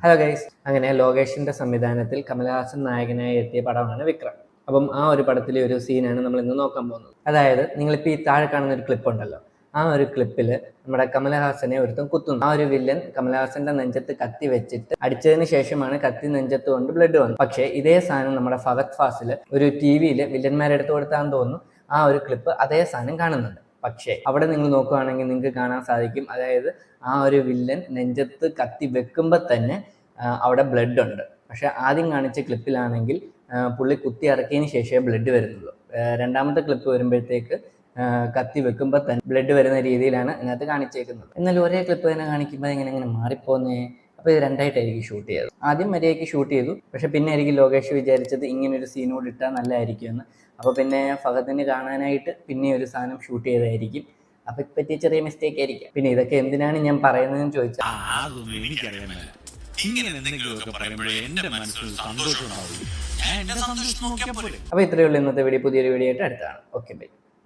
Hello guys, അങ്ങനെ ലോകേഷിന്റെ സംവിധാനത്തിൽ കമലഹാസൻ നായകനായി എത്തിയ പടമാണ് വിക്രം. അപ്പം ആ ഒരു പടത്തിലെ ഒരു സീനാണ് നമ്മൾ ഇന്ന് നോക്കാൻ പോകുന്നത്. അതായത് നിങ്ങളിപ്പോൾ ഈ താഴെ കാണുന്ന ഒരു ക്ലിപ്പ് ഉണ്ടല്ലോ, ആ ഒരു ക്ലിപ്പിൽ നമ്മുടെ കമലഹാസനെ ഒരുത്തം കുത്തുന്നു. ആ ഒരു വില്ലൻ കമലഹാസന്റെ നെഞ്ചത്ത് കത്തി വെച്ചിട്ട് അടിച്ചതിന് ശേഷമാണ് കത്തി നെഞ്ചത്ത് കൊണ്ട് ബ്ലഡ് വന്നത്. പക്ഷേ ഇതേ സാധനം നമ്മുടെ ഫഹദ് ഫാസിൽ ഒരു TV-യിൽ വില്ലന്മാരെ എടുത്തു കൊടുത്താന്ന് തോന്നുന്നു ആ ഒരു ക്ലിപ്പ് അതേ സാധനം കാണുന്നുണ്ട്. പക്ഷേ അവിടെ നിങ്ങൾ നോക്കുകയാണെങ്കിൽ നിങ്ങൾക്ക് കാണാൻ സാധിക്കും, അതായത് ആ ഒരു വില്ലൻ നെഞ്ചത്ത് കത്തി വെക്കുമ്പോൾ തന്നെ അവിടെ ബ്ലഡ് ഉണ്ട്. പക്ഷെ ആദ്യം കാണിച്ച ക്ലിപ്പിലാണെങ്കിൽ പുള്ളി കുത്തി ഇറക്കിയതിന് ശേഷമേ ബ്ലഡ് വരുന്നുള്ളൂ. രണ്ടാമത്തെ ക്ലിപ്പ് വരുമ്പോഴത്തേക്ക് കത്തി വെക്കുമ്പോൾ തന്നെ ബ്ലഡ് വരുന്ന രീതിയിലാണ് ഇതിനകത്ത് കാണിച്ചേക്കുന്നത്. എന്നാൽ ഒരേ ക്ലിപ്പ് തന്നെ കാണിക്കുമ്പോൾ ഇങ്ങനെ മാറിപ്പോന്നേ. അപ്പോൾ ഇത് രണ്ടായിട്ടായിരിക്കും ഷൂട്ട് ചെയ്തത്. ആദ്യം മര്യാദയ്ക്ക് ഷൂട്ട് ചെയ്തു, പക്ഷെ പിന്നെ ആയിരിക്കും ലോകേഷ് വിചാരിച്ചത് ഇങ്ങനൊരു സീനോട് ഇട്ടാൽ നല്ലതായിരിക്കും എന്ന്. അപ്പോൾ പിന്നെ ഫഹദിന് കാണാനായിട്ട് പിന്നെ ഒരു സാധനം ഷൂട്ട് ചെയ്തായിരിക്കും. അപ്പൊ പറ്റിയ ചെറിയ മിസ്റ്റേക്ക് ആയിരിക്കും. പിന്നെ ഇതൊക്കെ എന്തിനാണ് ഞാൻ പറയുന്നതെന്ന് ചോദിച്ചാൽ, അപ്പൊ ഇത്രയേ ഉള്ളൂ ഇന്നത്തെ വീഡിയോ. പുതിയൊരു വീഡിയോ ആയിട്ട് അടുത്താണ്. Okay, by.